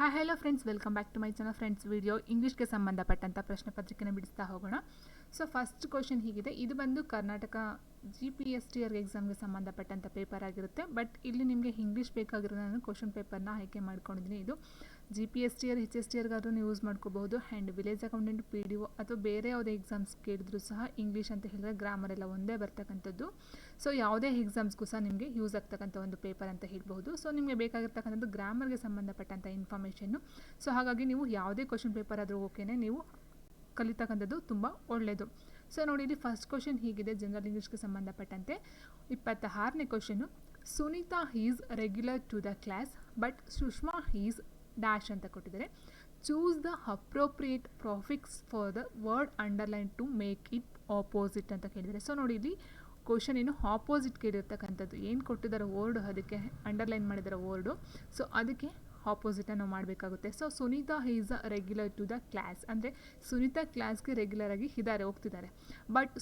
Hi hello friends, welcome back to my channel. Friends, video ಇಂಗ್ಲೀಷ್ಗೆ ಸಂಬಂಧಪಟ್ಟಂಥ ಪ್ರಶ್ನೆ ಪತ್ರಿಕೆನ ಬಿಡಿಸ್ತಾ ಹೋಗೋಣ. ಸೊ ಫಸ್ಟ್ ಕ್ವಶನ್ ಹೀಗಿದೆ. ಇದು ಬಂದು ಕರ್ನಾಟಕ GPSTR ಎಕ್ಸಾಮ್ಗೆ ಸಂಬಂಧಪಟ್ಟಂಥ ಪೇಪರ್ ಆಗಿರುತ್ತೆ. ಬಟ್ ಇಲ್ಲಿ ನಿಮಗೆ ಇಂಗ್ಲೀಷ್ ಬೇಕಾಗಿರೋ ನಾನು ಕ್ವಶನ್ ಪೇಪರ್ನ ಆಯ್ಕೆ ಮಾಡ್ಕೊಂಡಿದ್ದೀನಿ. ಇದು GPSTR HSTRಗಾದ್ರೂ ನೀವು ಯೂಸ್ ಮಾಡ್ಕೋಬಹುದು. ಆ್ಯಂಡ್ ವಿಲೇಜ್ ಅಕೌಂಟೆಂಟ್ PDO ಅಥವಾ ಬೇರೆ ಯಾವುದೇ ಎಕ್ಸಾಮ್ಸ್ ಕೇಳಿದ್ರು ಸಹ ಇಂಗ್ಲೀಷ್ ಅಂತ ಹೇಳಿದ್ರೆ ಗ್ರಾಮರ್ ಎಲ್ಲ ಒಂದೇ ಬರ್ತಕ್ಕಂಥದ್ದು. ಸೊ ಯಾವುದೇ ಎಕ್ಸಾಮ್ಸ್ಗೂ ಸಹ ನಿಮಗೆ ಯೂಸ್ ಆಗ್ತಕ್ಕಂಥ ಒಂದು ಪೇಪರ್ ಅಂತ ಹೇಳ್ಬೋದು. ಸೊ ನಿಮಗೆ ಬೇಕಾಗಿರ್ತಕ್ಕಂಥದ್ದು ಗ್ರಾಮರ್ಗೆ ಸಂಬಂಧಪಟ್ಟಂಥ ಇನ್ಫಾರ್ಮೇಷನ್ನು. ಸೊ ಹಾಗಾಗಿ ನೀವು ಯಾವುದೇ ಕ್ವಶನ್ ಪೇಪರ್ ಆದರೂ ಓಕೆನೇ, ನೀವು ಕಲಿತಕ್ಕಂಥದ್ದು ತುಂಬ ಒಳ್ಳೆಯದು. ಸೊ ನೋಡಿ, ಇಲ್ಲಿ ಫಸ್ಟ್ ಕ್ವಶನ್ ಹೀಗಿದೆ. ಜನರಲ್ ಇಂಗ್ಲೀಷ್ಗೆ ಸಂಬಂಧಪಟ್ಟಂತೆ 26ನೇ question. Sunita is regular to the class but Sushma is dash ಅಂತ ಕೊಟ್ಟಿದ್ದಾರೆ. Choose the appropriate prefix for the word underline to make it opposite ಅಂತ ಕೇಳಿದ್ದಾರೆ. ಸೊ ನೋಡಿ, ಇಲ್ಲಿ ಕ್ವಶನ್ ಏನು ಆಪೋಸಿಟ್ ಕೇಳಿರ್ತಕ್ಕಂಥದ್ದು, ಏನು ಕೊಟ್ಟಿದ್ದಾರೆ ವರ್ಡು, ಅದಕ್ಕೆ ಅಂಡರ್ಲೈನ್ ಮಾಡಿದ್ದಾರೆ ವರ್ಡು. ಸೊ ಅದಕ್ಕೆ ಆಪೋಸಿಟನ್ನು ನಾವು ಮಾಡಬೇಕಾಗುತ್ತೆ. So Sunita is a regular to the class ಅಂದರೆ ಸುನೀತಾ ಕ್ಲಾಸ್ಗೆ ರೆಗ್ಯುಲರ್ ಆಗಿ ಇದ್ದಾರೆ, ಹೋಗ್ತಿದ್ದಾರೆ. ಬಟ್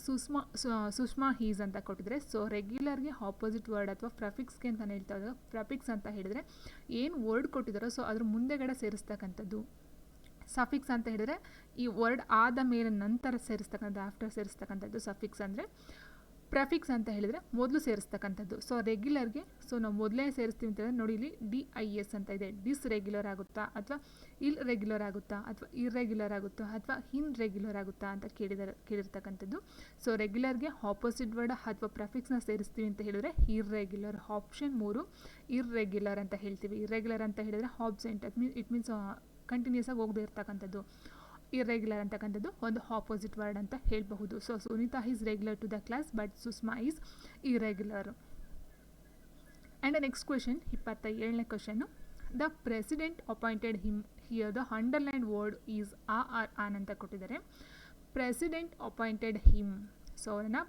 ಸುಷ್ಮಾ ಈಸ್ ಅಂತ ಕೊಟ್ಟಿದ್ದಾರೆ. ಸೊ ರೆಗ್ಯುಲರ್ಗೆ ಆಪೋಸಿಟ್ ವರ್ಡ್ ಅಥವಾ ಪ್ರಫಿಕ್ಸ್ಗೆ ಅಂತ ಹೇಳ್ತಾ ಇದ್ದಾರೆ. ಪ್ರಫಿಕ್ಸ್ ಅಂತ ಹೇಳಿದರೆ ಏನು ವರ್ಡ್ ಕೊಟ್ಟಿದ್ದಾರೋ ಸೊ ಅದ್ರ ಮುಂದೆಗಡೆ ಸೇರಿಸ್ತಕ್ಕಂಥದ್ದು. ಸಫಿಕ್ಸ್ ಅಂತ ಹೇಳಿದರೆ ಈ ವರ್ಡ್ ಆದ ಮೇಲೆ ನಂತರ ಸೇರಿಸ್ತಕ್ಕಂಥ, ಆಫ್ಟರ್ ಸೇರಿಸ್ತಕ್ಕಂಥದ್ದು ಸಫಿಕ್ಸ್ ಅಂದರೆ. ಪ್ರೆಫಿಕ್ಸ್ ಅಂತ ಹೇಳಿದರೆ ಮೊದಲು ಸೇರಿಸ್ತಕ್ಕಂಥದ್ದು. ಸೊ ರೆಗ್ಯುಲರ್ಗೆ ಸೊ ನಾವು ಮೊದಲೇ ಸೇರಿಸ್ತೀವಿ ಅಂತಂದರೆ ನೋಡಿ, ಇಲ್ಲಿ DIS ಅಂತ ಇದೆ. ಡಿಸ್ ರೆಗ್ಯುಲರ್ ಆಗುತ್ತಾ ಅಥವಾ ಇಲ್ ರೆಗ್ಯುಲರ್ ಆಗುತ್ತಾ ಅಥವಾ ಇರ್ರೆಗ್ಯುಲರ್ ಆಗುತ್ತಾ ಅಥವಾ ಇನ್ ರೆಗ್ಯುಲರ್ ಆಗುತ್ತಾ ಅಂತ ಕೇಳಿರ್ತಕ್ಕಂಥದ್ದು. ಸೊ ರೆಗ್ಯುಲರ್ಗೆ ಆಪೋಸಿಟ್ ವರ್ಡ್ ಅಥವಾ ಪ್ರೆಫಿಕ್ಸ್ನ ಸೇರಿಸ್ತೀವಿ ಅಂತ ಹೇಳಿದರೆ ಇರ್ರೆಗ್ಯುಲರ್. ಆಪ್ಷನ್ 3 ಇರ್ರೆಗ್ಯುಲರ್ ಅಂತ ಹೇಳ್ತೀವಿ. ಇರ್ರೆಗ್ಯುಲರ್ ಅಂತ ಹೇಳಿದರೆ ಆಬ್ಸೆಂಟ್, ಇಟ್ ಮೀನ್ಸ್ ಕಂಟಿನ್ಯೂಸ್ ಆಗಿ ಹೋಗದೇ ಇರ್ತಕ್ಕಂಥದ್ದು. ಇರ್ರೆಗ್ಯುಲರ್ ಅಂತಕ್ಕಂಥದ್ದು ಒಂದು ಆಪೋಸಿಟ್ ವರ್ಡ್ ಅಂತ ಹೇಳಬಹುದು. So Sunita is regular to the class but Sushma is irregular. And next question 27ನೇ question. The president appointed him here the underline word is are on ಅಂತ ಕೊಟ್ಟಿದ್ದಾರೆ. ಪ್ರೆಸಿಡೆಂಟ್ ಅಪಾಯಿಂಟೆಡ್ ಹಿಮ್, ಸೊ ಅವರನ್ನು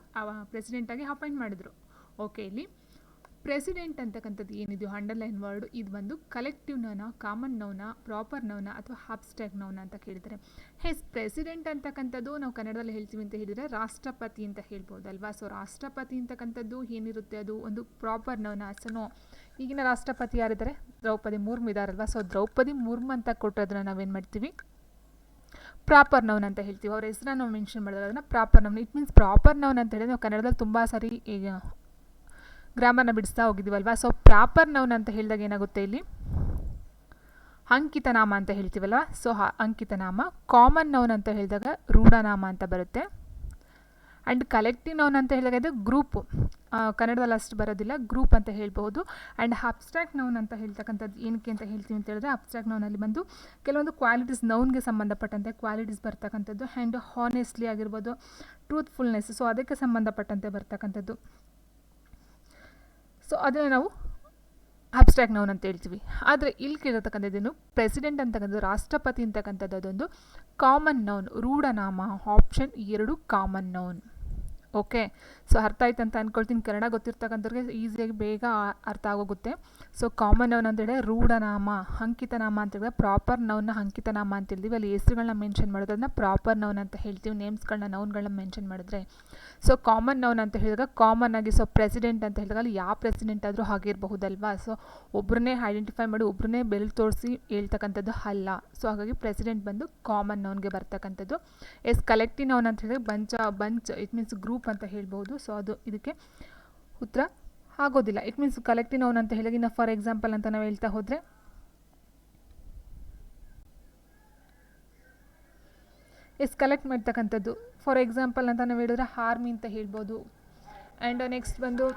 ಪ್ರೆಸಿಡೆಂಟಾಗಿ appoint ಮಾಡಿದ್ರು. Okay, ಇಲ್ಲಿ president ಅಂತಕ್ಕಂಥದ್ದು ಏನಿದೆಯೋ underline word, ಇದು ಬಂದು collective noun, common noun, proper noun ಅಥವಾ ಅಬ್ಸ್ಟ್ರಾಕ್ಟ್ ನೌನ ಅಂತ ಕೇಳಿದ್ದಾರೆ. ಪ್ರೆಸಿಡೆಂಟ್ ಅಂತಕ್ಕಂಥದ್ದು ನಾವು ಕನ್ನಡದಲ್ಲಿ ಹೇಳ್ತೀವಿ ಅಂತ ಹೇಳಿದರೆ ರಾಷ್ಟ್ರಪತಿ ಅಂತ ಹೇಳ್ಬೋದಲ್ವಾ. ಸೊ ರಾಷ್ಟ್ರಪತಿ ಅಂತಕ್ಕಂಥದ್ದು ಏನಿರುತ್ತೆ ಅದು ಒಂದು ಪ್ರಾಪರ್ ನೌನ. ಸೊ ಈಗಿನ ರಾಷ್ಟ್ರಪತಿ ಯಾರಿದ್ದಾರೆ? ದ್ರೌಪದಿ ಮುರ್ಮು ಇದ್ದಾರಲ್ವಾ. ಸೊ ದ್ರೌಪದಿ ಮುರ್ಮು ಅಂತ ಕೊಟ್ಟೋದನ್ನ ನಾವೇನು ಮಾಡ್ತೀವಿ? ಪ್ರಾಪರ್ ನೌನ್ ಅಂತ ಹೇಳ್ತೀವಿ. ಅವ್ರ ಹೆಸರನ್ನು ನಾವು ಮೆನ್ಷನ್ ಮಾಡಿದ್ರೆ ಅದನ್ನು proper noun. It means proper noun ಅಂತ ಹೇಳಿದ್ರೆ ನಾವು ಕನ್ನಡದಲ್ಲಿ ತುಂಬ ಸಾರಿ ಈಗ ಗ್ರಾಮರ್ನ ಬಿಡಿಸ್ತಾ ಹೋಗಿದ್ದೀವಲ್ವಾ. ಸೊ ಪ್ರಾಪರ್ ನೌನ್ ಅಂತ ಹೇಳಿದಾಗ ಏನಾಗುತ್ತೆ, ಇಲ್ಲಿ ಅಂಕಿತ ನಾಮ ಅಂತ ಹೇಳ್ತೀವಲ್ವ. ಸೊ ಅಂಕಿತ ನಾಮ. ಕಾಮನ್ ನೌನ್ ಅಂತ ಹೇಳಿದಾಗ ರೂಢನಾಮ ಅಂತ ಬರುತ್ತೆ. ಆ್ಯಂಡ್ ಕಲೆಕ್ಟಿವ್ ನೌನ್ ಅಂತ ಹೇಳಿದಾಗ ಇದು ಗ್ರೂಪು, ಕನ್ನಡದಲ್ಲಿ ಅಷ್ಟು ಬರೋದಿಲ್ಲ, ಗ್ರೂಪ್ ಅಂತ ಹೇಳ್ಬೋದು. ಆ್ಯಂಡ್ ಅಬ್ಸ್ಟ್ರಾಕ್ಟ್ ನೌನ್ ಅಂತ ಹೇಳ್ತಕ್ಕಂಥದ್ದು ಏನಕ್ಕೆ ಅಂತ ಹೇಳ್ತೀವಿ ಅಂತ ಹೇಳಿದ್ರೆ, ಅಬ್ಸ್ಟ್ರಾಕ್ಟ್ ನೌನಲ್ಲಿ ಬಂದು ಕೆಲವೊಂದು ಕ್ವಾಲಿಟೀಸ್, ನೌನ್ಗೆ ಸಂಬಂಧಪಟ್ಟಂತೆ ಕ್ವಾಲಿಟೀಸ್ ಬರ್ತಕ್ಕಂಥದ್ದು. ಆ್ಯಂಡ್ ಹಾನೆಸ್ಟ್ಲಿ ಆಗಿರ್ಬೋದು, ಟ್ರೂತ್ಫುಲ್ನೆಸ್, ಸೊ ಅದಕ್ಕೆ ಸಂಬಂಧಪಟ್ಟಂತೆ ಬರ್ತಕ್ಕಂಥದ್ದು. ಸೊ ಅದನ್ನು ನಾವು ಅಬ್ಸ್ಟ್ರಾಕ್ಟ್ ನೌನ್ ಅಂತ ಹೇಳ್ತೀವಿ. ಆದರೆ ಇಲ್ಲಿ ಕೇಳಿರ್ತಕ್ಕಂಥದ್ದೇನು, ಪ್ರೆಸಿಡೆಂಟ್ ಅಂತಕ್ಕಂಥದ್ದು, ರಾಷ್ಟ್ರಪತಿ ಅಂತಕ್ಕಂಥದ್ದು ಅದೊಂದು ಕಾಮನ್ ನೌನ್, ರೂಢನಾಮ. Option 2 common noun. Okay, so ಅರ್ಥ ಆಯ್ತು ಅಂತ ಅಂದ್ಕೊಳ್ತೀನಿ. ಕನ್ನಡ ಗೊತ್ತಿರ್ತಕ್ಕಂಥವ್ರಿಗೆ ಈಸಿಯಾಗಿ ಬೇಗ ಅರ್ಥ ಆಗೋಗುತ್ತೆ. ಸೊ ಕಾಮನ್ ನೌನ್ ಅಂತೇಳಿದ್ರೆ ರೂಢನಾಮ, ಅಂಕಿತನಾಮ ಅಂತ ಹೇಳಿದ್ರೆ ಪ್ರಾಪರ್ ನೌನ್ನ ಅಂಕಿತನಾಮ ಅಂತ ಹೇಳ್ತೀವಿ. ಅಲ್ಲಿ ಹೆಸರುಗಳನ್ನ ಮೆನ್ಷನ್ ಮಾಡೋದನ್ನ ಪ್ರಾಪರ್ ನೌನ್ ಅಂತ ಹೇಳ್ತೀವಿ. ನೇಮ್ಸ್ಗಳನ್ನ, ನೌನ್ಗಳನ್ನ ಮೆನ್ಷನ್ ಮಾಡಿದ್ರೆ. ಸೊ ಕಾಮನ್ ನೌನ್ ಅಂತ ಹೇಳಿದಾಗ ಕಾಮನ್ ಆಗಿ, ಸೊ ಪ್ರೆಸಿಡೆಂಟ್ ಅಂತ ಹೇಳಿದಾಗ ಅಲ್ಲಿ ಯಾವ ಪ್ರೆಸಿಡೆಂಟ್ ಆದರೂ ಆಗಿರಬಹುದಲ್ವಾ. ಸೊ ಒಬ್ಬರನ್ನೇ ಐಡೆಂಟಿಫೈ ಮಾಡಿ ಒಬ್ಬರನ್ನೇ ಬೆಲ್ ತೋರಿಸಿ ಹೇಳ್ತಕ್ಕಂಥದ್ದು ಅಲ್ಲ. ಸೊ ಹಾಗಾಗಿ ಪ್ರೆಸಿಡೆಂಟ್ ಬಂದು ಕಾಮನ್ ನೌನ್ಗೆ ಬರ್ತಕ್ಕಂಥದ್ದು. ಕಲೆಕ್ಟಿವ್ ನೌನ್ ಅಂತ ಹೇಳಿದ್ರೆ ಬಂಚ್, ಇಟ್ ಮೀನ್ಸ್ ಗ್ರೂಪ್ ಅಂತ ಹೇಳ್ಬೋದು. ಸೊ ಅದು ಇದಕ್ಕೆ ಉತ್ತರ ಆಗೋದಿಲ್ಲ. ಇಟ್ ಮೀನ್ಸ್ ಕಲೆಕ್ಟಿವ್ ನೌನ್ ಅಂತ ಹೇಳಿದಾಗ, ಇನ್ನು ಫಾರ್ ಎಕ್ಸಾಂಪಲ್ ಅಂತ ನಾವು ಹೇಳ್ತಾ ಹೋದರೆ ಕಲೆಕ್ಟ್ ಮಾಡ್ತಕ್ಕಂಥದ್ದು. ಫಾರ್ ಎಕ್ಸಾಂಪಲ್ ಅಂತ ನಾವು ಹೇಳಿದ್ರೆ ಆರ್ಮಿ ಅಂತ ಹೇಳ್ಬೋದು. ಆ್ಯಂಡ್ ನೆಕ್ಸ್ಟ್ ಬಂದು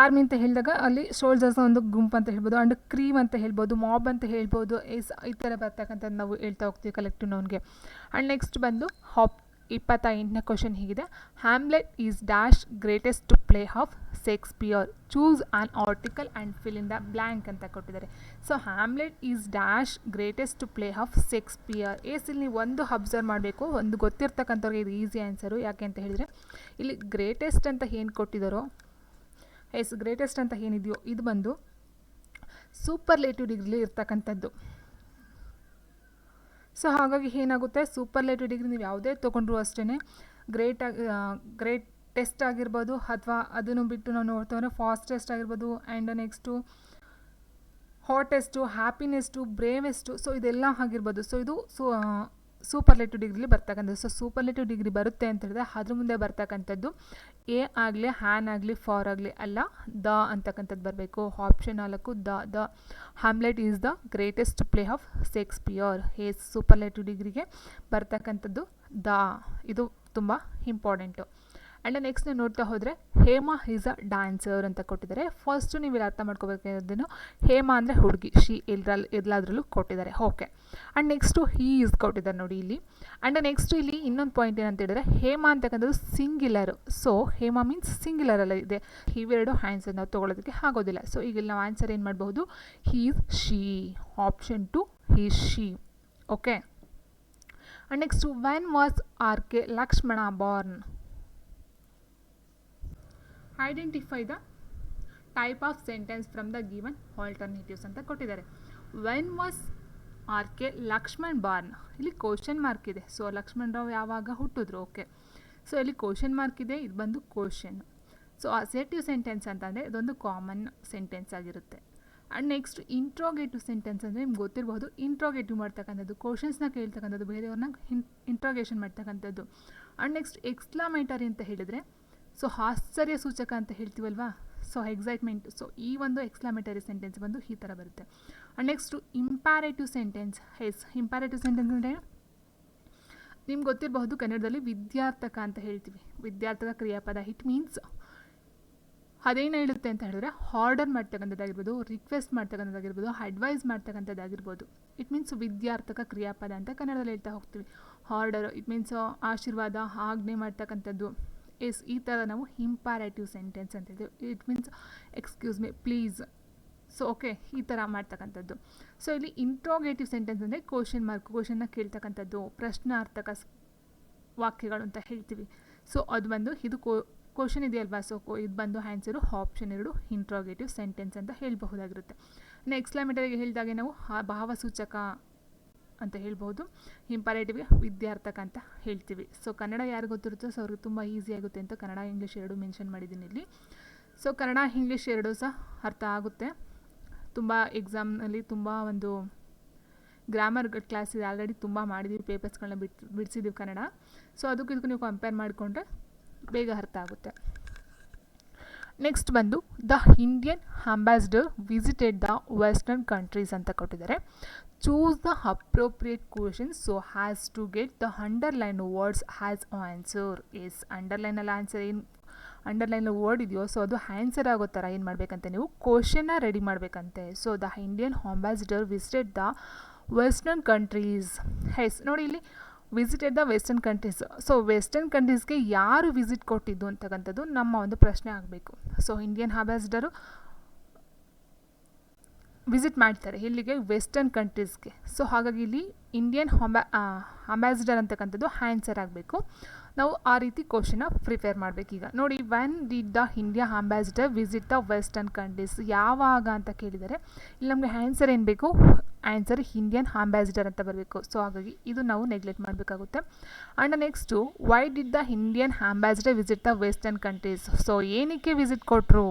ಆರ್ಮಿ ಅಂತ ಹೇಳಿದಾಗ ಅಲ್ಲಿ ಸೋಲ್ಜರ್ಸ್ ಒಂದು ಗುಂಪು ಅಂತ ಹೇಳ್ಬೋದು. ಆ್ಯಂಡ್ ಕ್ರೀಮ್ ಅಂತ ಹೇಳ್ಬೋದು, ಮಾಬ್ ಅಂತ ಹೇಳ್ಬೋದು. ಈ ಥರ ಬರ್ತಕ್ಕಂಥದ್ದು ನಾವು ಹೇಳ್ತಾ ಹೋಗ್ತೀವಿ ಕಲೆಕ್ಟಿವ್ ನೌನ್ಗೆ. ಆ್ಯಂಡ್ ನೆಕ್ಸ್ಟ್ ಬಂದು 28ನೇ ಕ್ವಶನ್ ಹೀಗಿದೆ. Hamlet is dash greatest to play of Shakespeare. Choose an article and fill in the blank ಅಂತ ಕೊಟ್ಟಿದ್ದಾರೆ. So Hamlet is dash greatest to play of Shakespeare. ಇಲ್ಲಿ ನೀವು ಒಂದು ಅಬ್ಸರ್ವ್ ಮಾಡಬೇಕು, ಒಂದು ಗೊತ್ತಿರ್ತಕ್ಕಂಥವ್ರಿಗೆ ಇದು ಈಸಿ ಆನ್ಸರು. ಯಾಕೆ ಅಂತ ಹೇಳಿದರೆ ಇಲ್ಲಿ ಗ್ರೇಟೆಸ್ಟ್ ಅಂತ ಏನು ಕೊಟ್ಟಿದ್ದಾರೋ, ಗ್ರೇಟೆಸ್ಟ್ ಅಂತ ಏನಿದೆಯೋ ಇದು ಬಂದು ಸೂಪರ್ಲೇಟಿವ್ ಡಿಗ್ರಿಲಿ ಇರ್ತಕ್ಕಂಥದ್ದು. ಸೊ ಹಾಗಾಗಿ ಏನಾಗುತ್ತೆ, ಸೂಪರ್ಲೇಟಿವ್ ಡಿಗ್ರಿ ನೀವು ಯಾವುದೇ ತೊಗೊಂಡ್ರು ಅಷ್ಟೇ ಗ್ರೇಟೆಸ್ಟ್ ಆಗಿರ್ಬೋದು, ಅಥವಾ ಅದನ್ನು ಬಿಟ್ಟು ನಾವು ನೋಡ್ತಾ ಫಾಸ್ಟೆಸ್ಟ್ ಆಗಿರ್ಬೋದು. ಆ್ಯಂಡ್ ನೆಕ್ಸ್ಟು ಹಾಟೆಸ್ಟು, ಹ್ಯಾಪಿನೆಸ್ಟು, ಬ್ರೇವೆಸ್ಟು, ಸೊ ಇದೆಲ್ಲ ಆಗಿರ್ಬೋದು. ಸೊ ಇದು ಸೂಪರ್ಲೇಟಿವ್ ಡಿಗ್ರಿಲಿ ಬರ್ತಕ್ಕಂಥದ್ದು. ಸೊ ಸೂಪರ್ಲೇಟಿವ್ ಡಿಗ್ರಿ ಬರುತ್ತೆ ಅಂತ ಹೇಳಿದ್ರೆ ಅದ್ರ ಮುಂದೆ ಬರ್ತಕ್ಕಂಥದ್ದು ಎ ಆಗಲಿ, ಹ್ಯಾನ್ ಆಗಲಿ, ಫಾರ್ ಆಗಲಿ ಅಲ್ಲ, ದ ಅಂತಕ್ಕಂಥದ್ದು ಬರಬೇಕು. Option 4 the Hamlet is the greatest play of Shakespeare. Superlative ಡಿಗ್ರಿಗೆ ಬರ್ತಕ್ಕಂಥದ್ದು ದ. ಇದು ತುಂಬ ಇಂಪಾರ್ಟೆಂಟು. ಆ್ಯಂಡ್ ನೆಕ್ಸ್ಟ್ ನೀವು ನೋಡ್ತಾ ಹೋದರೆ ಹೇಮಾ ಈಸ್ ಅ ಡ್ಯಾನ್ಸರ್ ಅಂತ ಕೊಟ್ಟಿದ್ದಾರೆ. ಫಸ್ಟು ನೀವು ಇಲ್ಲಿ ಅರ್ಥ ಮಾಡ್ಕೋಬೇಕಾಗಿರೋದೇನು, ಹೇಮಾ ಅಂದರೆ ಹುಡುಗಿ, ಶಿ ಎಲ್ಲದರಲ್ಲೂ ಕೊಟ್ಟಿದ್ದಾರೆ. Okay. And next he is ಕೊಟ್ಟಿದ್ದಾರೆ ನೋಡಿ ಇಲ್ಲಿ. ಆ್ಯಂಡ್ ನೆಕ್ಸ್ಟು ಇಲ್ಲಿ ಇನ್ನೊಂದು ಪಾಯಿಂಟ್ ಏನಂತ ಹೇಳಿದ್ರೆ, ಹೇಮಾ ಅಂತಕ್ಕಂಥದ್ದು ಸಿಂಗ್ಯುಲರ್. ಸೊ ಹೇಮಾ ಮೀನ್ಸ್ ಸಿಂಗ್ಯುಲರಲ್ಲ ಇದೆ, ಇವೆರಡು ಆನ್ಸರ್ ನಾವು ತೊಗೊಳೋದಕ್ಕೆ ಆಗೋದಿಲ್ಲ. ಸೊ ಈಗ ನಾವು ಆನ್ಸರ್ ಏನು ಮಾಡಬಹುದು, he's, she. Option 2 he's, she. Okay. And next when was R K. Laxman born. Identify the type of sentence from the given alternatives ಅಂತ ಕೊಟ್ಟಿದ್ದಾರೆ. When was R K. Laxman born. ಇಲ್ಲಿ ಕ್ವಶನ್ ಮಾರ್ಕ್ ಇದೆ. ಸೊ ಲಕ್ಷ್ಮಣ್ ರಾವ್ ಯಾವಾಗ ಹುಟ್ಟಿದ್ರು. ಓಕೆ. ಸೊ ಇಲ್ಲಿ ಕ್ವಶನ್ ಮಾರ್ಕ್ ಇದೆ, ಇದು ಬಂದು ಕ್ವಶನ್. ಸೊ ಅಸೆಟಿವ್ ಸೆಂಟೆನ್ಸ್ ಅಂತಂದರೆ ಇದೊಂದು ಕಾಮನ್ ಸೆಂಟೆನ್ಸ್ ಆಗಿರುತ್ತೆ. ಆ್ಯಂಡ್ ನೆಕ್ಸ್ಟ್ ಇಂಟ್ರೋಗೇಟಿವ್ ಸೆಂಟೆನ್ಸ್ ಅಂದರೆ ನಿಮ್ಗೆ ಗೊತ್ತಿರಬಹುದು, ಇಂಟ್ರೋಗೇಟಿವ್ ಮಾಡ್ತಕ್ಕಂಥದ್ದು, ಕ್ವಶನ್ಸ್ನ ಕೇಳ್ತಕ್ಕಂಥದ್ದು, ಬೇರೆಯವ್ರನ್ನ ಇಂಟ್ರೋಗೇಷನ್ ಮಾಡ್ತಕ್ಕಂಥದ್ದು. ಆ್ಯಂಡ್ ನೆಕ್ಸ್ಟ್ ಎಕ್ಸ್ಕ್ಲಾಮೇಟರಿ ಅಂತ ಹೇಳಿದರೆ, ಸೊ ಆಶ್ಚರ್ಯ ಸೂಚಕ ಅಂತ ಹೇಳ್ತೀವಲ್ವಾ, ಸೊ ಎಕ್ಸೈಟ್ಮೆಂಟ್. ಸೊ ಈ ಒಂದು ಎಕ್ಸ್ಕ್ಲಾಮೇಟರಿ ಸೆಂಟೆನ್ಸ್ ಬಂದು ಈ ಥರ ಬರುತ್ತೆ. And next imperative sentence. Imperative sentence ಅಂದರೆ ನಿಮ್ಗೆ ಗೊತ್ತಿರಬಹುದು, ಕನ್ನಡದಲ್ಲಿ ವಿದ್ಯಾರ್ಥಕ ಅಂತ ಹೇಳ್ತೀವಿ. ವಿದ್ಯಾರ್ಥಕ ಕ್ರಿಯಾಪದ. ಇಟ್ ಮೀನ್ಸ್ ಅದೇನು ಹೇಳುತ್ತೆ ಅಂತ ಹೇಳಿದ್ರೆ, ಆರ್ಡರ್ ಮಾಡ್ತಕ್ಕಂಥದ್ದಾಗಿರ್ಬೋದು, ರಿಕ್ವೆಸ್ಟ್ ಮಾಡ್ತಕ್ಕಂಥದ್ದಾಗಿರ್ಬೋದು, ಅಡ್ವೈಸ್ ಮಾಡ್ತಕ್ಕಂಥದ್ದಾಗಿರ್ಬೋದು. ಇಟ್ ಮೀನ್ಸ್ ವಿದ್ಯಾರ್ಥಕ ಕ್ರಿಯಾಪದ ಅಂತ ಕನ್ನಡದಲ್ಲಿ ಹೇಳ್ತಾ ಹೋಗ್ತೀವಿ. ಆರ್ಡರ್ ಇಟ್ ಮೀನ್ಸ್ ಆಶೀರ್ವಾದ, ಆಜ್ಞೆ ಮಾಡ್ತಕ್ಕಂಥದ್ದು. ಈ ಥರ ನಾವು ಇಂಪ್ಯಾರೇಟಿವ್ ಸೆಂಟೆನ್ಸ್ ಅಂತ ಹೇಳ್ತೀವಿ. It means excuse me, please. So okay, ಈ ಥರ ಮಾಡ್ತಕ್ಕಂಥದ್ದು. ಸೊ ಇಲ್ಲಿ ಇಂಟ್ರೋಗೇಟಿವ್ ಸೆಂಟೆನ್ಸ್ ಅಂದರೆ ಕ್ವಶನ್ ಮಾರ್ಕ್, ಕ್ವಶನ್ನ ಕೇಳ್ತಕ್ಕಂಥದ್ದು, ಪ್ರಶ್ನಾರ್ಥಕ ವಾಕ್ಯಗಳು ಅಂತ ಹೇಳ್ತೀವಿ. ಸೊ ಅದು ಬಂದು ಇದು ಕ್ವಶನ್ ಇದೆಯಲ್ವಾ, ಸೊ ಇದು ಬಂದು ಆನ್ಸರು ಆಪ್ಷನ್ 2 ಇಂಟ್ರೋಗೇಟಿವ್ ಸೆಂಟೆನ್ಸ್ ಅಂತ ಹೇಳಬಹುದಾಗಿರುತ್ತೆ. ಇನ್ನು ಎಕ್ಸ್ಕ್ಲಾಮೇಟರಿಗೆ ಹೇಳಿದಾಗೆ ನಾವು ಭಾವಸೂಚಕ ಅಂತ ಹೇಳ್ಬೋದು. ಇಂಪರೇಟಿವ್ಗೆ ವಿದ್ಯಾರ್ಥಕ ಅಂತ ಹೇಳ್ತೀವಿ. ಸೊ ಕನ್ನಡ ಯಾರು ಗೊತ್ತಿರುತ್ತೋ ಸೊ ಅವ್ರಿಗೆ ತುಂಬ ಈಸಿ ಆಗುತ್ತೆ ಅಂತ ಕನ್ನಡ ಇಂಗ್ಲೀಷ್ ಎರಡು ಮೆನ್ಷನ್ ಮಾಡಿದ್ದೀನಿ ಇಲ್ಲಿ. ಸೊ ಕನ್ನಡ ಇಂಗ್ಲೀಷ್ ಎರಡೂ ಸಹ ಅರ್ಥ ಆಗುತ್ತೆ. ತುಂಬ ಎಕ್ಸಾಮ್ನಲ್ಲಿ ತುಂಬ ಒಂದು ಗ್ರಾಮರ್ ಕ್ಲಾಸ್ ಇದೆ, ಆಲ್ರೆಡಿ ತುಂಬ ಮಾಡಿದ್ದೀವಿ, ಪೇಪರ್ಸ್ಗಳನ್ನ ಬಿಡಿಸಿದ್ದೀವಿ ಕನ್ನಡ. ಸೊ ಅದಕ್ಕೂ ಇದಕ್ಕೂ ನೀವು ಕಂಪೇರ್ ಮಾಡಿಕೊಂಡ್ರೆ ಬೇಗ ಅರ್ಥ ಆಗುತ್ತೆ. ನೆಕ್ಸ್ಟ್ ಬಂದು the Indian ambassador visited the western countries ಅಂತ ಕೊಟ್ಟಿದ್ದಾರೆ. Choose the appropriate question so has to get the underline words has answer. Yes, ಅಂಡರ್ಲೈನಲ್ಲಿ ಆನ್ಸರ್ ಏನು ಅಂಡರ್ಲೈನಲ್ಲಿ ವರ್ಡ್ ಇದೆಯೋ ಸೊ ಅದು ಆನ್ಸರ್ ಆಗೋ ಥರ ಏನು ಮಾಡಬೇಕಂತೆ, ನೀವು ಕ್ವಶನ್ನ ರೆಡಿ ಮಾಡಬೇಕಂತೆ. So the Indian ambassador visited the western countries. Yes, ನೋಡಿ ಇಲ್ಲಿ visited the western countries. So western ಕಂಟ್ರೀಸ್ಗೆ ಯಾರು ವಿಸಿಟ್ ಕೊಟ್ಟಿದ್ದು ಅಂತಕ್ಕಂಥದ್ದು ನಮ್ಮ ಒಂದು ಪ್ರಶ್ನೆ ಆಗಬೇಕು. ಸೊ ಇಂಡಿಯನ್ ಅಂಬಾಸಿಡರು ವಿಸಿಟ್ ಮಾಡ್ತಾರೆ ಇಲ್ಲಿಗೆ, ವೆಸ್ಟರ್ನ್ ಕಂಟ್ರೀಸ್ಗೆ. ಸೊ ಹಾಗಾಗಿ ಇಲ್ಲಿ ಇಂಡಿಯನ್ ಅಂಬಾಸಿಡರ್ ಅಂತಕ್ಕಂಥದ್ದು ಆನ್ಸರ್ ಆಗಬೇಕು. ನಾವು ಆ ರೀತಿ ಕ್ವಶನ್ನ ಪ್ರಿಪೇರ್ ಮಾಡಬೇಕು. ಈಗ ನೋಡಿ, when did the India ambassador visit the western countries, ಯಾವಾಗ ಅಂತ ಕೇಳಿದರೆ ಇಲ್ಲಿ ನಮಗೆ ಆನ್ಸರ್ ಏನು ಬೇಕು, ಆನ್ಸರ್ ಇಂಡಿಯನ್ ಅಂಬಾಸಿಡರ್ ಅಂತ ಬರಬೇಕು. ಸೊ ಹಾಗಾಗಿ ಇದು ನಾವು ನೆಗ್ಲೆಕ್ಟ್ ಮಾಡಬೇಕಾಗುತ್ತೆ. And next why did the Indian ambassador visit the western countries. So ಏನಕ್ಕೆ ವಿಸಿಟ್ ಕೊಟ್ಟರು,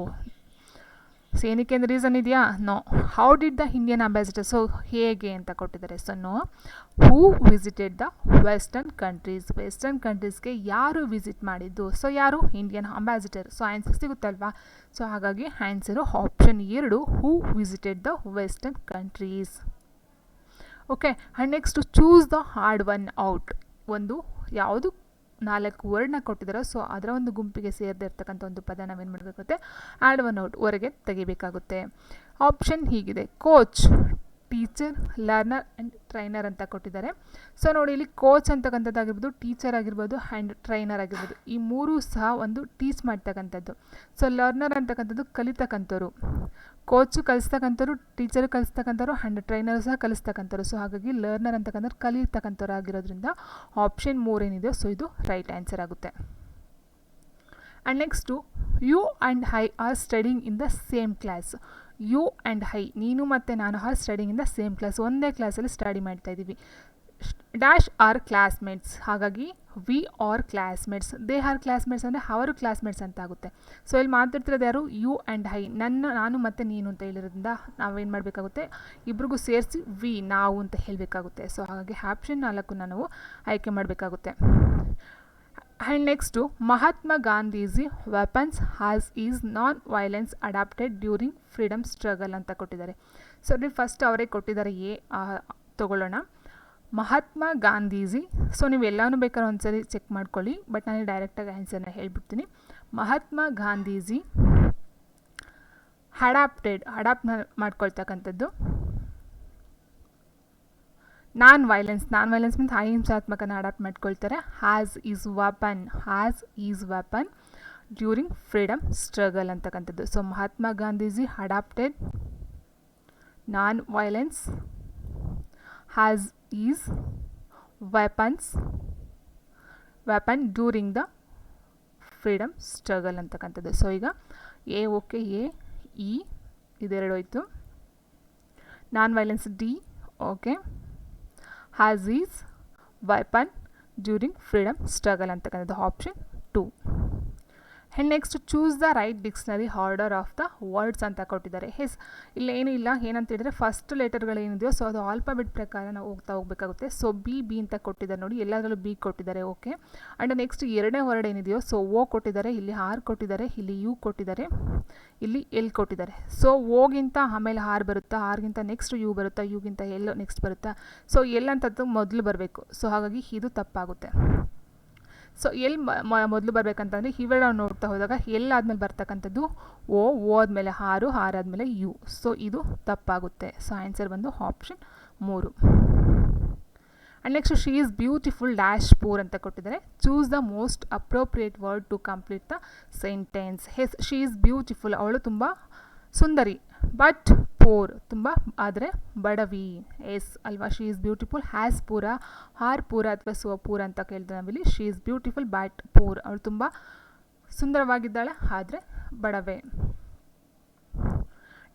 ಸೊ ಏನಕ್ಕೆ ಅಂದರೆ ರೀಸನ್ ಇದೆಯಾ, no. How did the Indian ambassador, so ಹೇಗೆ ಅಂತ ಕೊಟ್ಟಿದ್ದಾರೆ. So no. Who visited the western countries, western ಕಂಟ್ರೀಸ್ಗೆ ಯಾರು ವಿಸಿಟ್ ಮಾಡಿದ್ದು, ಸೊ ಯಾರು, ಇಂಡಿಯನ್ ಅಂಬಾಸಿಡರ್. ಸೊ ಆನ್ಸರ್ ಸಿಗುತ್ತಲ್ವಾ. ಸೊ ಹಾಗಾಗಿ answer option 2 who visited the western countries. Okay. And next choose the hard one out. ಒಂದು ಯಾವುದು 4 ವರ್ಡ್ನ ಕೊಟ್ಟಿದ್ದಾರೆ, ಸೊ ಅದರ ಒಂದು ಗುಂಪಿಗೆ ಸೇರಿದಿರ್ತಕ್ಕಂಥ ಒಂದು ಪದ ನಾವೇನು ಮಾಡಬೇಕಾಗುತ್ತೆ, ಆ್ಯಡ್ ಒನ್ ಔಟ್ ಹೊರಗೆ ತೆಗಿಬೇಕಾಗುತ್ತೆ. ಆಪ್ಷನ್ ಹೀಗಿದೆ, coach, teacher, learner and trainer ಅಂತ ಕೊಟ್ಟಿದ್ದಾರೆ. ಸೊ ನೋಡಿ, ಇಲ್ಲಿ ಕೋಚ್ ಅಂತಕ್ಕಂಥದ್ದಾಗಿರ್ಬೋದು, ಟೀಚರ್ ಆಗಿರ್ಬೋದು ಆ್ಯಂಡ್ ಟ್ರೈನರ್ ಆಗಿರ್ಬೋದು, ಈ ಮೂರೂ ಸಹ ಒಂದು ಟೀಚ್ ಮಾಡ್ತಕ್ಕಂಥದ್ದು. ಸೊ ಲರ್ನರ್ ಅಂತಕ್ಕಂಥದ್ದು ಕಲಿತಕ್ಕಂಥವ್ರು, ಕೋಚು ಕಲಿಸ್ತಕ್ಕಂಥವ್ರು, ಟೀಚರು ಕಲಿಸ್ತಕ್ಕಂಥವ್ರು ಆ್ಯಂಡ್ ಟ್ರೈನರು ಸಹ ಕಲಿಸ್ತಕ್ಕಂಥವ್ರು. ಸೊ ಹಾಗಾಗಿ ಲರ್ನರ್ ಅಂತಕ್ಕಂಥವ್ರು ಕಲಿತಕ್ಕಂಥವ್ರು ಆಗಿರೋದ್ರಿಂದ ಆಪ್ಷನ್ 3 ಏನಿದೆ ಸೊ ಇದು ರೈಟ್ ಆನ್ಸರ್ ಆಗುತ್ತೆ. And next you and I are studying in the same class. You and I, ನೀನು ಮತ್ತು ನಾನು are studying in the same class, ಒಂದೇ ಕ್ಲಾಸಲ್ಲಿ ಸ್ಟಡಿ ಮಾಡ್ತಾ ಇದ್ದೀವಿ. ಡ್ಯಾಶ್ ಆರ್ ಕ್ಲಾಸ್ಮೇಟ್ಸ್, ಹಾಗಾಗಿ we are classmates, they are classmates ಅಂದರೆ ಅವರು ಕ್ಲಾಸ್ಮೇಟ್ಸ್ ಅಂತ ಆಗುತ್ತೆ. ಸೊ ಇಲ್ಲಿ ಮಾತಾಡ್ತಿರೋದು ಯಾರು, ಯು ಆ್ಯಂಡ್ ಐ, ನಾನು ಮತ್ತು ನೀನು ಅಂತ ಹೇಳಿರೋದ್ರಿಂದ ನಾವೇನು ಮಾಡಬೇಕಾಗುತ್ತೆ, ಇಬ್ರಿಗೂ ಸೇರಿಸಿ ವಿ ನಾವು ಅಂತ ಹೇಳಬೇಕಾಗುತ್ತೆ. ಸೊ ಹಾಗಾಗಿ ಆಪ್ಷನ್ 4 ನಾವು ಆಯ್ಕೆ ಮಾಡಬೇಕಾಗುತ್ತೆ. And next Mahatma Gandhiji weapons has is non violence adopted during freedom struggle ಅಂತ ಕೊಟ್ಟಿದ್ದಾರೆ. ಸೊ ಇಲ್ಲಿ ಫಸ್ಟ್ ಅವರೇ ಕೊಟ್ಟಿದ್ದಾರೆ, ತಗೊಳ್ಳೋಣ. ಮಹಾತ್ಮ ಗಾಂಧೀಜಿ, ಸೊ ನೀವು ಎಲ್ಲನೂ ಬೇಕಾದ್ರೆ ಒಂದ್ಸರಿ ಚೆಕ್ ಮಾಡ್ಕೊಳ್ಳಿ, ಬಟ್ ನಾನು ಡೈರೆಕ್ಟಾಗಿ ಆನ್ಸರ್ನ ಹೇಳ್ಬಿಡ್ತೀನಿ. ಮಹಾತ್ಮ ಗಾಂಧೀಜಿ ಅಡಾಪ್ಟ್ ಮಾಡ್ಕೊಳ್ತಕ್ಕಂಥದ್ದು ನಾನ್ ವೈಲೆನ್ಸ್ ಮೀನ್ಸ್ ಅಹಿಂಸಾತ್ಮಕನ ಅಡಾಪ್ಟ್ ಮಾಡ್ಕೊಳ್ತಾರೆ. Has is weapon during freedom struggle ಅಂತಕ್ಕಂಥದ್ದು. So Mahatma Gandhiji adopted non violence, has is weapon during the freedom struggle ಅಂತಕ್ಕಂಥದ್ದು. ಸೊ ಈಗ ಓಕೆ, ಇ ಇದೆರಡು ಹೋಯ್ತು. Non violence D, okay. Has is weapon during freedom struggle ಅಂತಕ್ಕಂಥದ್ದು option 2. And next choose the right dictionary order of the words ಅಂತ ಕೊಟ್ಟಿದ್ದಾರೆ. ಇಲ್ಲೇನೂ ಇಲ್ಲ, ಏನಂತ ಹೇಳಿದ್ರೆ ಫಸ್ಟ್ ಲೆಟರ್ಗಳೇನಿದೆಯೋ ಸೊ ಅದು ಆಲ್ಫಾಬೆಟ್ ಪ್ರಕಾರ ನಾವು ಹೋಗಬೇಕಾಗುತ್ತೆ. ಸೊ ಬಿ ಅಂತ ಕೊಟ್ಟಿದ್ದಾರೆ ನೋಡಿ, ಎಲ್ಲದರಲ್ಲೂ ಬಿ ಕೊಟ್ಟಿದ್ದಾರೆ, ಓಕೆ. ಆ್ಯಂಡ್ ನೆಕ್ಸ್ಟ್ ಎರಡನೇ ವರ್ಡ್ ಏನಿದೆಯೋ ಸೊ ಓ ಕೊಟ್ಟಿದ್ದಾರೆ, ಇಲ್ಲಿ ಆರ್ ಕೊಟ್ಟಿದ್ದಾರೆ, ಇಲ್ಲಿ ಯು ಕೊಟ್ಟಿದ್ದಾರೆ, ಇಲ್ಲಿ ಎಲ್ ಕೊಟ್ಟಿದ್ದಾರೆ. ಸೊ ಓಗಿಂತ ಆಮೇಲೆ ಆರ್ ಬರುತ್ತಾ, ಆರ್ಗಿಂತ ನೆಕ್ಸ್ಟ್ ಯು ಬರುತ್ತಾ, ಯುಗಿಂತ ಎಲ್ ನೆಕ್ಸ್ಟ್ ಬರುತ್ತಾ. ಸೊ ಎಲ್ ಅಂತದ್ದು ಮೊದಲು ಬರಬೇಕು. ಸೊ ಹಾಗಾಗಿ ಇದು ತಪ್ಪಾಗುತ್ತೆ. ಸೊ ಎಲ್ ಮೊದಲು ಬರಬೇಕಂತಂದರೆ ಇವೆರಡು ನಾವು ನೋಡ್ತಾ ಹೋದಾಗ ಎಲ್ ಆದಮೇಲೆ ಬರ್ತಕ್ಕಂಥದ್ದು ಓ ಆದಮೇಲೆ ಆರು ಆದಮೇಲೆ ಯು. ಸೊ ಇದು ತಪ್ಪಾಗುತ್ತೆ. ಸೊ ಆನ್ಸರ್ ಬಂದು option 3. And next she is beautiful dash poor ಅಂತ ಕೊಟ್ಟಿದ್ದಾರೆ. Choose the most appropriate word to complete the sentence. She is beautiful, ಅವಳು ತುಂಬ ಸುಂದರಿ. ಬಟ್ ಪೂರ್, ತುಂಬ ಆದರೆ ಬಡವಿ. ಅಲ್ವಾ, ಶಿ ಈಸ್ ಬ್ಯೂಟಿಫುಲ್ ಹ್ಯಾಸ್ ಪೂರ, ಹಾರ್ ಪೂರ ಅಥವಾ ಸೊ ಪೂರ ಅಂತ ಕೇಳಿದ್ರೆ ನಾವಿಲ್ಲಿ she is beautiful but poor, ಅವಳು ತುಂಬ ಸುಂದರವಾಗಿದ್ದಾಳೆ ಆದರೆ ಬಡವೆ.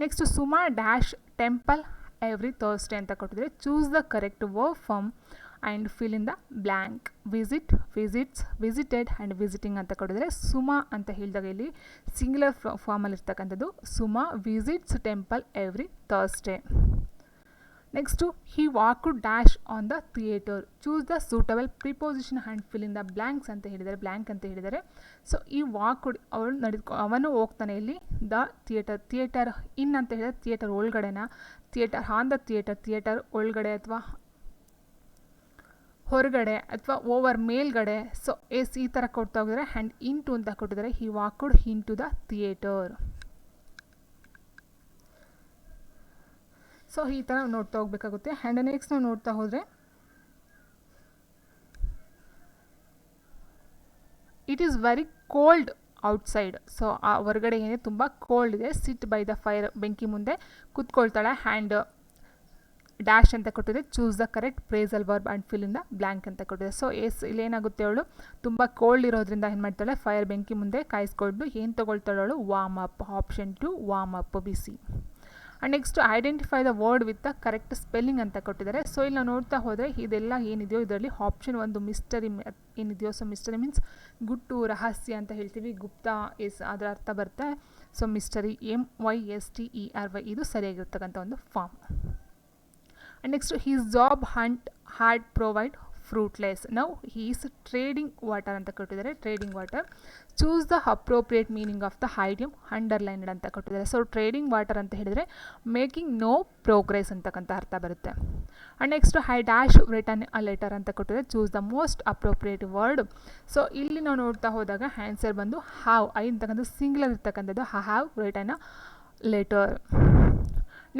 Next Suma dash temple every Thursday ಅಂತ ಕೊಟ್ಟಿದ್ದಾರೆ. Choose the correct verb form and fill in the blank. Visits, visited and visiting ಅಂತ ಕೊಟ್ಟಿದ್ದಾರೆ. ಸುಮಾ ಅಂತ ಹೇಳಿದಾಗ ಇಲ್ಲಿ ಸಿಂಗ್ಯುಲರ್ ಫಾರ್ಮಲ್ಲಿ ಇರ್ತಕ್ಕಂಥದ್ದು Suma visits temple every Thursday. Next he walked dash on the theatre. Choose the suitable preposition and fill in the blanks ಅಂತ ಹೇಳಿದ್ದಾರೆ, blank ಅಂತ ಹೇಳಿದ್ದಾರೆ. ಸೊ ಈ ವಾಕ್ಡ್ ಅವನು ಹೋಗ್ತಾನೆ ಇಲ್ಲಿ ದ ಥಿಯೇಟರ್ ಇನ್ ಅಂತ ಹೇಳಿದ್ರೆ ಥಿಯೇಟರ್ ಒಳಗಡೆನ, ಥಿಯೇಟರ್ ಆನ್ ದ ಥಿಯೇಟರ್ ಒಳಗಡೆ ಅಥವಾ ಹೊರಗಡೆ ಅಥವಾ ಓವರ್ ಮೇಲ್ಗಡೆ. ಸೊ ಈ ಥರ ಕೊಡ್ತಾ ಹೋಗಿದ್ದಾರೆ. ಆ್ಯಂಡ್ ಇಂಟು ಅಂತ ಕೊಟ್ಟಿದ್ದಾರೆ, he walked into the theatre. So ಈ ಥರ ನೋಡ್ತಾ ಹೋಗ್ಬೇಕಾಗುತ್ತೆ. ಆ್ಯಂಡ್ ನೆಕ್ಸ್ಟ್ ನಾವು ನೋಡ್ತಾ ಹೋದರೆ it is very cold outside. So ಆ ಹೊರಗಡೆ ಏನೇ ತುಂಬ ಕೋಲ್ಡ್ ಇದೆ. ಸಿಟ್ ಬೈ ದ ಫೈರ್, ಬೆಂಕಿ ಮುಂದೆ ಕೂತ್ಕೊಳ್ತಾಳೆ. ಹ್ಯಾಂಡ್ ಡ್ಯಾಶ್ ಅಂತ ಕೊಟ್ಟಿದೆ. Choose the correct phrasal verb and fill in the blank ಅಂತ ಕೊಟ್ಟಿದೆ. ಸೊ ಇಲ್ಲೇನಾಗುತ್ತೆ, ಅವಳು ತುಂಬ ಕೋಲ್ಡ್ ಇರೋದ್ರಿಂದ ಏನು ಮಾಡ್ತಾಳೆ, ಫೈರ್ ಬೆಂಕಿ ಮುಂದೆ ಕಾಯಿಸ್ಕೊಂಡು ಏನು ತೊಗೊಳ್ತಾಳೆ ಅವಳು, warm up. Option 2 warm up, ಬಿಸಿ. And next identify the word with the correct spelling ಅಂತ ಕೊಟ್ಟಿದ್ದಾರೆ. ಸೊ ಇಲ್ಲಿ ನಾವು ನೋಡ್ತಾ ಹೋದರೆ ಇದೆಲ್ಲ ಏನಿದೆಯೋ ಇದರಲ್ಲಿ ಆಪ್ಷನ್ 1 ಮಿಸ್ಟರಿ ಏನಿದೆಯೋ. ಸೊ ಮಿಸ್ಟರಿ ಮೀನ್ಸ್ ಗುಟ್ಟು, ರಹಸ್ಯ ಅಂತ ಹೇಳ್ತೀವಿ. ಗುಪ್ತ ಅದರ ಅರ್ಥ ಬರುತ್ತೆ. ಸೊ ಮಿಸ್ಟರಿ MYSTERY ಇದು ಸರಿಯಾಗಿರ್ತಕ್ಕಂಥ ಒಂದು form. And next his job hunt had provide fruitless. Now he is trading water ಅಂತ ಕೊಟ್ಟಿದ್ದಾರೆ, trading water. Choose the appropriate meaning of the idiom underlined ಅಂತ ಕೊಟ್ಟಿದ್ದಾರೆ. ಸೊ ಟ್ರೇಡಿಂಗ್ ವಾಟರ್ ಅಂತ ಹೇಳಿದರೆ ಮೇಕಿಂಗ್ ನೋ ಪ್ರೋಗ್ರೆಸ್ ಅಂತಕ್ಕಂಥ ಅರ್ಥ ಬರುತ್ತೆ. And next I dash return a letter ಅಂತ ಕೊಟ್ಟಿದ್ದಾರೆ. Choose the most appropriate word. So ಇಲ್ಲಿ ನಾವು ನೋಡ್ತಾ ಹೋದಾಗ ಆನ್ಸರ್ ಬಂದು ಹ್ಯಾವ್. ಐ ಅಂತಕ್ಕಂಥ ಸಿಂಗ್ಯುಲರ್ ಇರ್ತಕ್ಕಂಥದ್ದು, I have return a letter.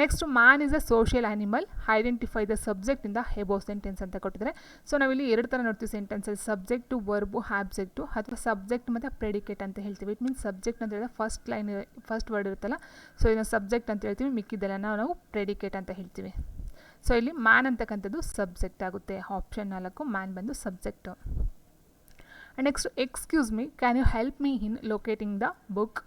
Next man is a social animal. Identify the subject ಇಂದ ಎಬೋವ್ ಸೆಂಟೆನ್ಸ್ ಅಂತ ಕೊಟ್ಟಿದ್ದಾರೆ. ಸೊ ನಾವಿಲ್ಲಿ ಎರಡು ಥರ ನೋಡ್ತೀವಿ ಸೆಂಟೆನ್ಸಲ್ಲಿ, ಸಬ್ಜೆಕ್ಟು, ವರ್ಬು, ಆಬ್ಜೆಕ್ಟು, ಅಥವಾ ಸಬ್ಜೆಕ್ಟ್ ಮತ್ತು ಪ್ರೆಡಿಕೇಟ್ ಅಂತ ಹೇಳ್ತೀವಿ. ಇಟ್ ಮೀನ್ಸ್ ಸಬ್ಜೆಕ್ಟ್ ಅಂತ ಹೇಳಿದ್ರೆ ಫಸ್ಟ್ ವರ್ಡ್ ಇರುತ್ತಲ್ಲ, ಸೊ ಇದನ್ನು ಸಬ್ಜೆಕ್ಟ್ ಅಂತ ಹೇಳ್ತೀವಿ, ಮಿಕ್ಕಿದ್ದೆಲ್ಲ ನಾವು ಪ್ರೆಡಿಕೇಟ್ ಅಂತ ಹೇಳ್ತೀವಿ. ಸೊ ಇಲ್ಲಿ ಮ್ಯಾನ್ ಅಂತಕ್ಕಂಥದ್ದು ಸಬ್ಜೆಕ್ಟ್ ಆಗುತ್ತೆ. ಆಪ್ಷನ್ 4 ಮ್ಯಾನ್ ಬಂದು subject. And next excuse me, can you help me in locating the book.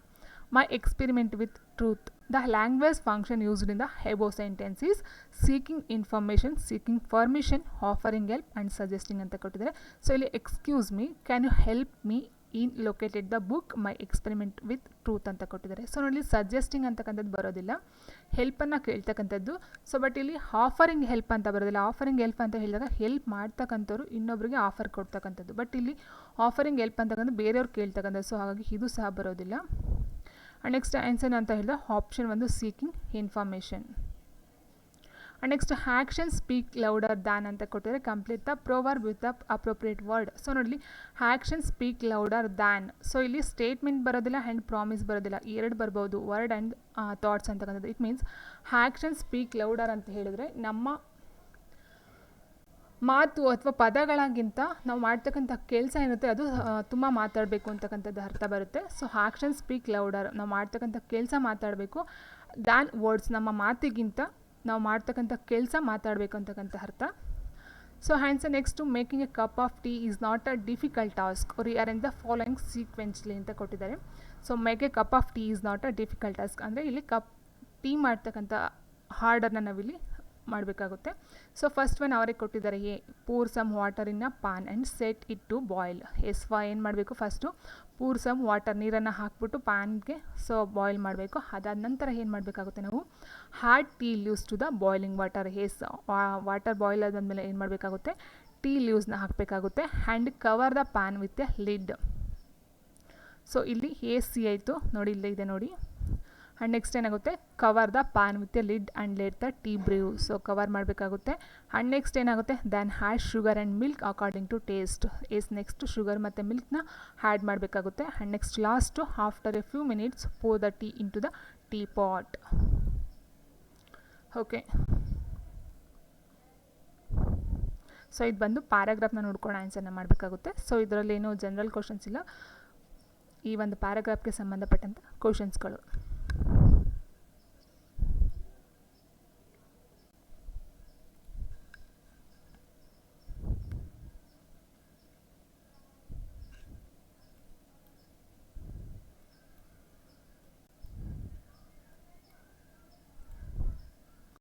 My experiment with truth. The language function used in the above sentence is seeking information, seeking permission, offering help and suggesting ಅಂತ ಕೊಟ್ಟಿದ್ದಾರೆ. So ಇಲ್ಲಿ excuse me, can you help me in located the book my experiment with truth ಅಂತ ಕೊಟ್ಟಿದ್ದಾರೆ. So ನೋಡಿ suggesting ಅಂತಕ್ಕಂಥದ್ದು ಬರೋದಿಲ್ಲ, ಹೆಲ್ಪನ್ನು ಕೇಳ್ತಕ್ಕಂಥದ್ದು. ಸೊ ಬಟ್ ಇಲ್ಲಿ ಆಫರಿಂಗ್ ಹೆಲ್ಪ್ ಅಂತ ಬರೋದಿಲ್ಲ. ಆಫರಿಂಗ್ ಹೆಲ್ಪ್ ಅಂತ ಹೇಳಿದಾಗ ಹೆಲ್ಪ್ ಮಾಡ್ತಕ್ಕಂಥವ್ರು ಇನ್ನೊಬ್ಬರಿಗೆ ಆಫರ್ ಕೊಡ್ತಕ್ಕಂಥದ್ದು. ಬಟ್ ಇಲ್ಲಿ ಆಫರಿಂಗ್ ಹೆಲ್ಪ್ ಅಂತಕ್ಕಂಥ ಬೇರೆಯವ್ರು ಕೇಳ್ತಕ್ಕಂಥದ್ದು. ಸೊ ಹಾಗಾಗಿ ಇದು ಸಹ ಬರೋದಿಲ್ಲ. ಆ್ಯಂಡ್ ನೆಕ್ಸ್ಟ್ ಆನ್ಸರ್ ಅಂತ ಹೇಳಿದ್ರೆ ಆಪ್ಷನ್ ಒಂದು seeking information. And next action speak louder than ಅಂತ ಕೊಟ್ಟಿದ್ದಾರೆ. Complete the proverb with the appropriate word. So ನೋಡಿ action speak louder than. So ಇಲ್ಲಿ ಸ್ಟೇಟ್ಮೆಂಟ್ ಬರೋದಿಲ್ಲ ಆ್ಯಂಡ್ ಪ್ರಾಮಿಸ್ ಬರೋದಿಲ್ಲ, ಎರಡು ಬರ್ಬೋದು, ವರ್ಡ್ ಆ್ಯಂಡ್ ಥಾಟ್ಸ್ ಅಂತಕ್ಕಂಥದ್ದು. It means action speak louder ಅಂತ ಹೇಳಿದ್ರೆ ನಮ್ಮ ಮಾತು ಅಥವಾ ಪದಗಳಾಗಿಂತ ನಾವು ಮಾಡ್ತಕ್ಕಂಥ ಕೆಲಸ ಏನಿರುತ್ತೆ ಅದು ತುಂಬ ಮಾತಾಡಬೇಕು ಅಂತಕ್ಕಂಥದ್ದು ಅರ್ಥ ಬರುತ್ತೆ. ಸೊ ಆ್ಯಕ್ಷನ್ ಸ್ಪೀಕ್ ಲೌಡರ್, ನಾವು ಮಾಡ್ತಕ್ಕಂಥ ಕೆಲಸ ಮಾತಾಡಬೇಕು. ದ್ಯಾನ್ ವರ್ಡ್ಸ್, ನಮ್ಮ ಮಾತಿಗಿಂತ ನಾವು ಮಾಡ್ತಕ್ಕಂಥ ಕೆಲಸ ಮಾತಾಡಬೇಕು ಅಂತಕ್ಕಂಥ ಅರ್ಥ. So answer next making a cup of tea is not a difficult task, rearrange the following ಸೀಕ್ವೆನ್ಸ್ಲಿ ಅಂತ ಕೊಟ್ಟಿದ್ದಾರೆ. So make a cup of tea is not a difficult task ಅಂದರೆ ಇಲ್ಲಿ ಟೀ ಮಾಡ್ತಕ್ಕಂಥ ಹಾರ್ಡನ್ನು ನಾವಿಲ್ಲಿ ಮಾಡಬೇಕಾಗುತ್ತೆ. ಸೊ ಫಸ್ಟ್ ಒನ್ ಅವರೇ ಕೊಟ್ಟಿದ್ದಾರೆ. A pour some water in a pan and set it to boil. ಏನು ಮಾಡಬೇಕು, ಫಸ್ಟು ಪೂರ್ ಸಮ್ ವಾಟರ್, ನೀರನ್ನು ಹಾಕ್ಬಿಟ್ಟು ಪ್ಯಾನ್ಗೆ ಸೊ ಬಾಯ್ಲ್ ಮಾಡಬೇಕು. ಅದಾದ ನಂತರ ಏನು ಮಾಡಬೇಕಾಗುತ್ತೆ, ನಾವು had tea leaves to the boiling water. Water boil ಆದಮೇಲೆ ಏನು ಮಾಡಬೇಕಾಗುತ್ತೆ, ಟೀ ಲೀವ್ಸ್ನ ಹಾಕಬೇಕಾಗುತ್ತೆ. And cover the pan with a lid. So ಇಲ್ಲಿ AC ಆಯಿತು ನೋಡಿ, ಇಲ್ಲೇ ಇದೆ ನೋಡಿ. ಆ್ಯಂಡ್ ನೆಕ್ಸ್ಟ್ ಏನಾಗುತ್ತೆ, cover the pan with a lid and let the tea brew. So cover ಮಾಡಬೇಕಾಗುತ್ತೆ. ಆ್ಯಂಡ್ ನೆಕ್ಸ್ಟ್ ಏನಾಗುತ್ತೆ, then had sugar and milk according to taste. Next sugar ಮತ್ತು ಮಿಲ್ಕ್ನ ಹ್ಯಾಡ್ ಮಾಡಬೇಕಾಗುತ್ತೆ. And next last after a few minutes pour the tea into the tea pot. Okay, so ಇದು ಬಂದು ಪ್ಯಾರಾಗ್ರಾಫ್ನ ನೋಡ್ಕೊಂಡು ಆನ್ಸರ್ನ ಮಾಡಬೇಕಾಗುತ್ತೆ. So ಇದರಲ್ಲಿ ಏನೂ ಜನರಲ್ ಕ್ವಶನ್ಸ್ ಇಲ್ಲ, ಈ ಒಂದು ಪ್ಯಾರಾಗ್ರಾಫ್ಗೆ ಸಂಬಂಧಪಟ್ಟಂಥ ಕ್ವಶನ್ಸ್ಗಳು.